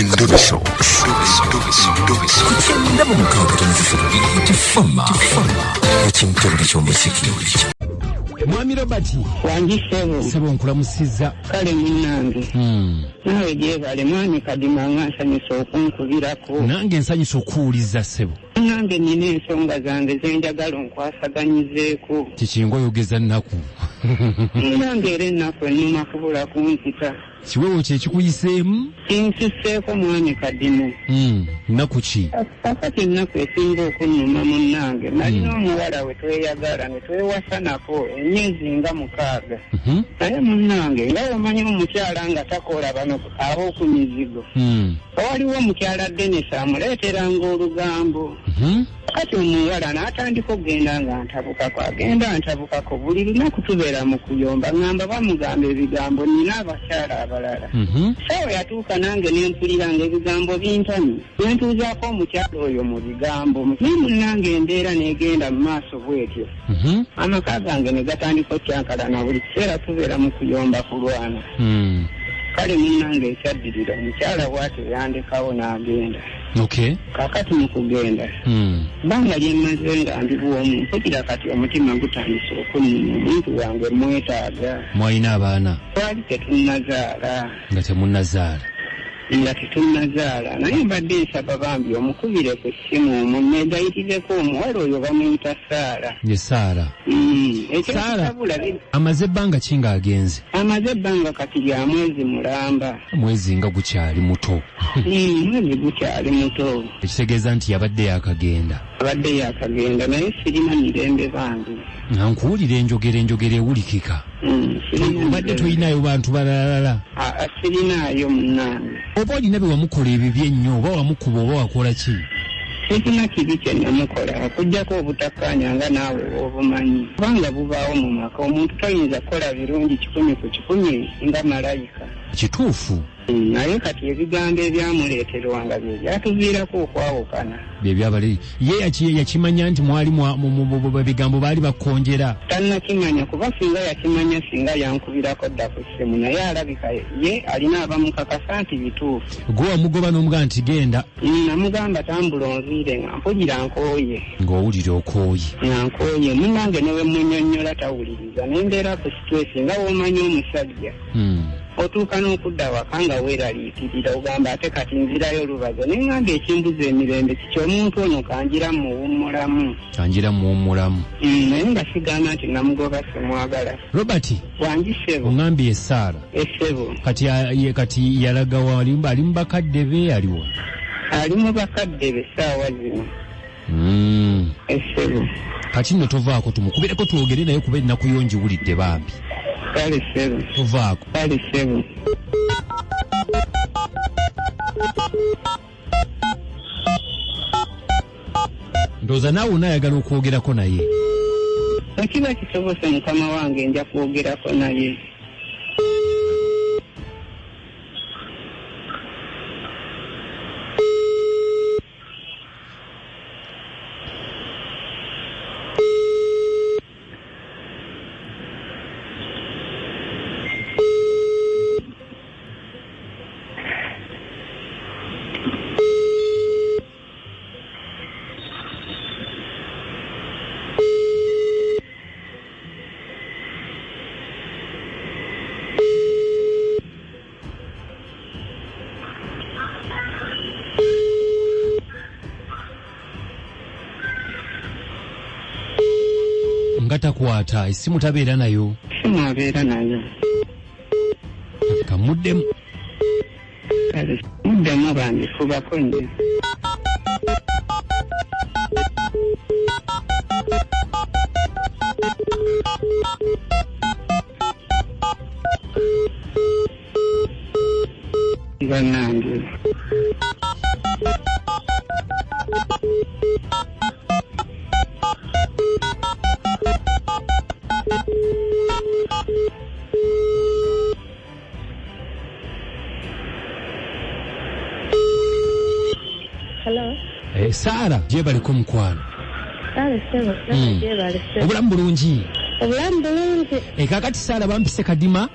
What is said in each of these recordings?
Endoviso. Kutenda mu mukaaga tifama. Ekintu eky'omuziki. Mwami Robert Sebo nkulamusizza kale munnange nawe gyebale mwami kadima nsanyusa okunkubirako nange nsanyusa okuwuliza Sebo nange nina ensonga zange zenjagala onkwasaganyizeeko kikingo oyogeza nnaku nange era ennaku ennuma kubula kumpita kiweewo kyekikuyiseemu kinsuseeko mwami kadimu nnaku ki kakati ennaku esinga okunnuma munnange nalina omuwala we tweyagala ne twewasanako emyezi nga 6 naye munnange nga omanyi omukyala nga takola bano ab'okumizigo waliwo omukyala Dennis amuleeteranga olugambo kati omuwala n'atandika okugenda nga ntabukako buli lunaku tubeera mu kuyomba ngamba bamugamba ebigambo nina abakyala abalala sawa yatuuka nange nempuliranga ebigambo bintamye nentuuzaako omukyala oyo mu bigambo naye munnange embeera negenda mu maaso bwetyo amaka gange ne gatandika okyankalana buli kiseera tubeera mu kuyomba kulwana kale munnange ekyaddirira omukyala bw'atyo yandekawo n'agenda kakati mu kugenda banga lyemmaze nga ndi bwomu mpulira kati omutima gutandise okunnuma omuntu wange mwetaaga mwalina abaana twali tetunnazaala nga tetunnazaala naye mbadde nsaba bambi omukubire ku ssimu omwo neegayirireko omuwala oyo bamuyita Saara ye Saara ekyokitabula amaze ebbanga ki ng'agenze amaze ebbanga kati lya mwezi mulamba mwezi nga gukyali muto mwezi gukyali muto ekitegeeza nti yabadde yakagenda naye sirina mirembe bangi nkuwulira enjogera ewulikika obadde toyinayo bantu balalala sirinayo munnange oba olina bye wamukola ebibi ennyo oba wamukuba oba wakola ki tekina kibi kye namukola okuggyako obutakkaanya nga naawe obumanyi kubanga bubaawo mu maka omuntu toyinza kukola birungi 10 ku 10 nga malayika kituufu naye kati ebigambo ebyamuleeterwanga bye byatuviirako okwawukana byebyabale ye yakimanya nti mwali mu bigambo baali bakkonjera tannakimanya kuba singa yakimanya singa yankubirako dda ku ssimu naye alabika ye alina abamukakasa nti bituufu gwe wamugoba n'omugaa nti genda namugamba tambula onviire nga mpulira nkooye ng'owulira okooye nga nkooye munnange newe munnyonnyola tawuliriza nembeera ku situesi nga woomanyi omusajja otuuka n'okudda waka nga weeraliikirira ogamba ate kati nzirayo olubazo neŋŋamba ekimbuza emirembe kiki omuntu ono kanjira muwummulamu naye nga sigamba nti namugoba simwagala Robert wangi Sebo oŋambye Esaara Sebo kati yalaga ali mu bakadde be aliwo ali mu bakadde be saawa zino Sebo kati nno tovaako tumukubireko twogere naye kuba ennaku yonjiwulidde bambi kale Sebo tovaako kale Sebo ndooza naawe onaayagala okwogerako naye ekiba kisobose mukama wange nja kwogerako naye takwata essimu tabeera nayo abeera nayo kamuddemu muddemu bandifubako nje bannange Hello. Saara, jebaliko mukwano. Saara Sebo, jebaliko. Obulamu bulungi. Obulamu bulungi. Kakati Saala bampise Kadima.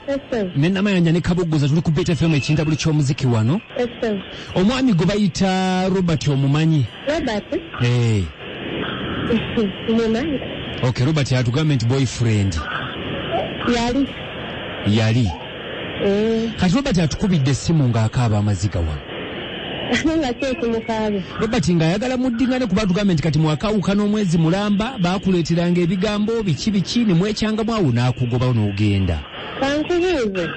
Ne Namayanja ne Kabogoza tuli ku Beta FM ekinta buli ky'omuziki wano. Omwami gwe bayita Robert omumanyi. Robert? Mumanyi. Okay, Robert yatugambe nti boyfriend. Yali. Kati Robert atukubidde essimu ng'akaaba amaziga wano. Nga kyeki mukaabe. Robert ng'ayagala muddingane kuba tugambe nti kati mwakaawukana omwezi mulamba baakuleeteranga ebigambo biki ne mwecyangamu awo n'akugoba n'ogenda. Kankubuuze.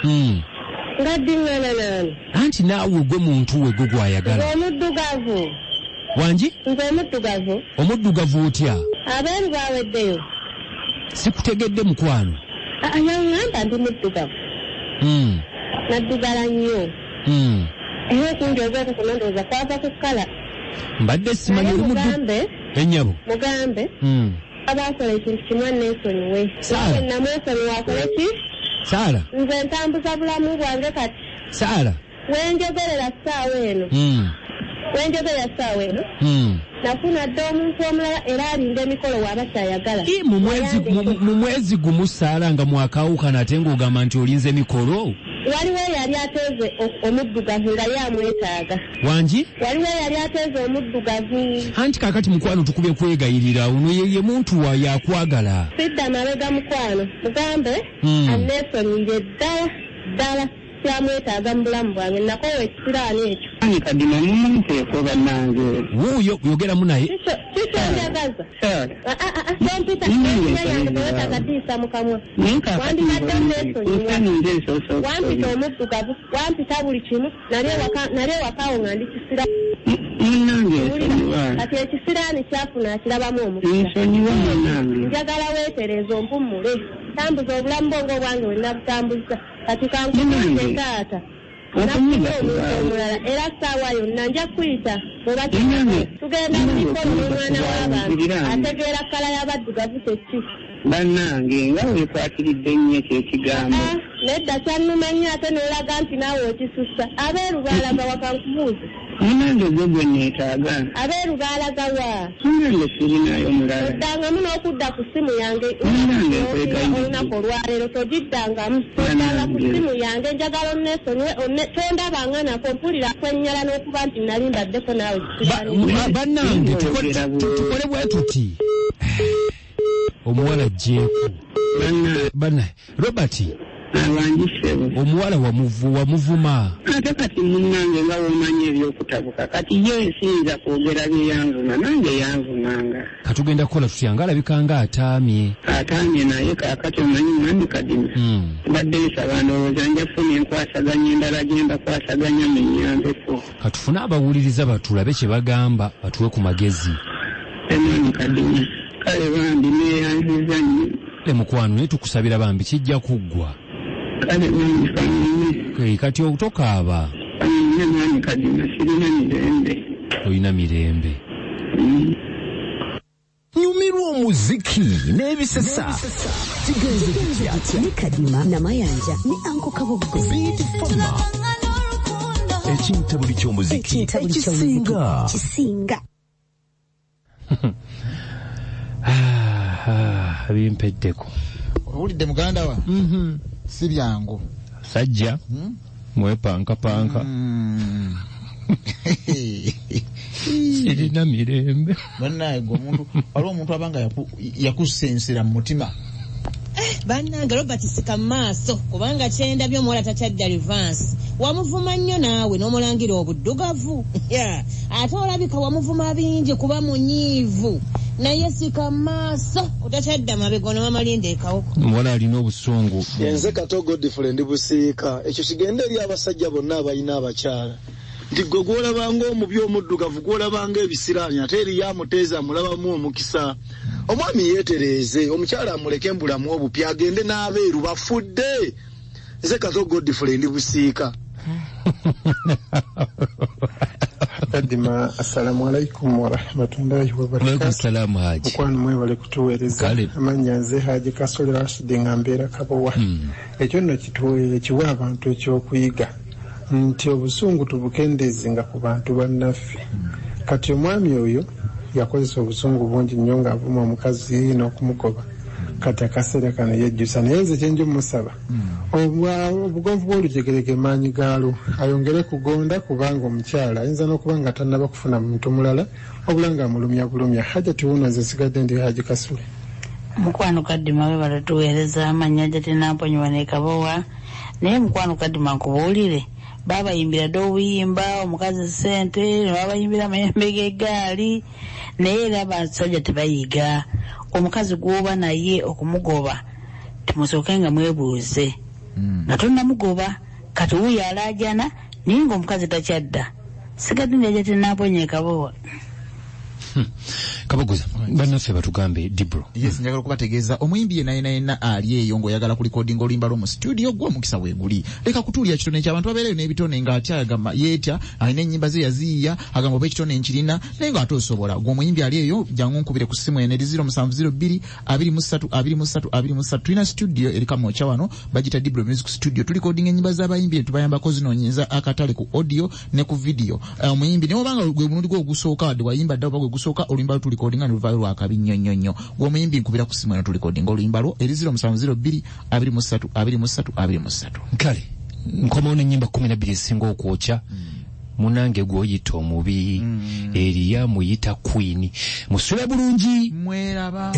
Nga ddingana nani? Anti naawe gwe muntu we gwe gw'ayagala. Omuddugavu. Wangi? Nze omuddugavu. Omuddugavu otya? Abeeru baaweddeyo. Sikutegedde mukwano. Yaŋŋamba ndi muddugavu. Naddugala nnyo. Era kunjogera kunondooza kwava ku kkala. Mbadde simanyi Mugambe. Ennyabo. Mugambe. Abaakola ekintu kimu anneesonyiwe. Saala. Namwesonyiwa akole ki? Saala. Nze ntambuza bulamu bwange kati. Saala. Wenjogerera ssaawa eno. Nafuna dda omuntu omulala era alinda emikolo waaba kyayagala. Mu mwezi gumu Saala nga mwakaawukana ate ng'ogamba nti olinze emikolo? Waliwo yali ateeze omuddugavu nga yamwetaaga. Wangi? Waliwo yali ateeze omuddugavu. Anti kaakati mukwano tukube kwegayirira ono ye muntu wa yakwagala. Sidda mabega mukwano. Mugambe anneesonyiire ddala kyamwetaaga mu bulamu bwange nakowa ekisiraani ekyo. Ani Kadima mumuteeko bannange. Wuuyo yogeramu naye. Kikyonjagaza. Sompita yange tewetaaga ddiisa mu kamwa. Wandibadde nneesonyiwa. Wampita omuddugavu, wampita buli kimu, nali ewakaawo nga ndi kisira. Kati ekisiraani kyafuna akirabamu omukisa. Njagala weetereeza ompummule. Tambuza obulamu bwongo bwange we nabutambuza. Kati kankubuuze taata. Nakuba omuntu omulala era ssaawa yonna nja kuyita tugenda mu mikolo n'omwana w'abantu ategeera kkala y'abaddugavu kyeki. Bannange nga weekwatiridde nnyo ekyo ekigambo. Nedda kyannumanyi ate n'olaga nti naawe okisussa. Abeeru baalaga wakankubuuze. Munange gwe neetaaga. Abeeru baalaga wa? Munange sirinayo mulala. Oddangamu n'okudda ku ssimu yange. Olunaku olwaleero togiddangamu. Oddanga ku ssimu yange njagala onneesonyiwe tondabanga nako mpulira kwennyala n'okuba nti nali mbaddeko naawe kisiraani. Bannange tukole bwe tuti. Omuwala ajjeeku. Bannaye Robert. Abanjisebo. Omuwala wamuvuma. Ate kati munnange nga womanyi ebyokutabuka kati ye siyinza kwogera byeyanvuma nange yanvumanga. Katugenda kukola tutya nga alabika nga ataamye. Ataamye naye kaakati omanyi mwami Kadima. Badde nsaba ndowooza nja kufuna enkwasaganya endala gye mbakwasaganya menyanzeko. Katufune abawuliriza batulabe kye bagamba batuwe ku magezi. Mwami Kadima kale bambi neeyanziza nnyo. Mukwano naye tukusabira bambi kijja kuggwa. Kale bambi fanyine. Kati otokaaba. Fanyine mwami Kadima sirina mirembe. Olina mirembe. Nyumirwa omuziki n'ebisesa. Kigenze kitya. Ni Kadima Namayanja ni Anko Kabogoza. Beta FM. Ekinta buli ky'omuziki. Kisinga. Bimpeddeko. Owulidde muganda wa? Si byangu. Sajja. Mwepanka. Sirina mirembe. Bannaye gwe omuntu waliwo omuntu abanga yakusensera mu mutima. Bannange Robert sika maaso kubanga kyenda by'omuwala takyadda revanse. Wamuvuma nnyo naawe n'omulangira obuddugavu. Ate olabika wamuvuma bingi kuba munyiivu. Naye sika maaso otakyadda mabega n'amalinda ekawuko. Omuwala alina obusungu. Nze Katogo Different Busiika. Ekyo kigenda eri abasajja bonna abalina abakyala. Nti gwe gw'olabanga omubi omuddugavu gw'olabanga ebisiraani ate eri yamuteeza amulabamu omukisa. Omwami yeetereeze omukyala amuleke mbulamu obupya agende n'abeeru bafudde. Nze Katogo Different Busiika. Kadima, assalamu alaikum wa rahmatullahi wa barakatuh. Wa assalamu haji. Mukwano mwebale kutuweereza. Amanya nze Haji Kasole Rashid Ngambera Kabowa. Ekyo nno kiwa abantu ekyokuyiga. Nti obusungu tubukendeezenga ku bantu bannaffe. Kati omwami oyo yakozesa obusungu bungi nnyo ng'avuma omukazi n'okumugoba. kati akaseera kano yejjusa naye nze kyenjo musaba obugonvu bw'olujegereke maanyi gaalo ayongere kugonda kubanga omukyala ayinza n'okuba nga tannaba kufuna muntu mulala obula nga amulumya bulumya Hajati wuno nze sigadde ndi Haji Kasule. Mukwano Kadima we balatuweereza amannya Hajati Namponyiwa ne Kabowa naye mukwano Kadima nkubuulire babayimbira dde obuyimba omukazi ssente babayimbira amayembe g'eggaali naye era abasajja tebayiga omukazi gw'oba naye okumugoba temusooke nga mwebuuze nga tonnamugoba kati wuyo alaajana naye ng'omukazi takyadda sigadde ndi Hajati Namponyiwa Kabowa. Kabogoza bannaffe batugambe Dibro. Yes, njagala okubategeeza omuyimbi yenna ali eyo ng'oyagala ku recording olimba mu studio gwa mukisa weeguli leka kutuulya kitone ky'abantu abeereyo n'ebitone ng'atyagamba yeetya alina ennyimba ze yaziiya agamba oba ekitone nkirina naye ng'ate osobola gwe omuyimbi ali eyo jangu nkubire ku ssimu ene 0702 23 tulina studio erika mwocha wano bagita Dibro Music Studio tuli recording ennyimba z'abayimbi tubayambako zinoonyeza akatale ku audio ne ku video omuyimbi ne obanga gwe bunundi gwo ogusooka wadde wayimba dda oba gwe gusooka oluyimba tuli recording and luvayo lwakabi nnyonnyonnyo gwe omuyimbi nkubira ku ssimu eno tuli recording oluyimba lwo eri 0702 23 kale nkomawo n'ennyimba 12 esinga okwokya munange gw'oyita omubi eriya muyita Queen musule bulungi mweraba.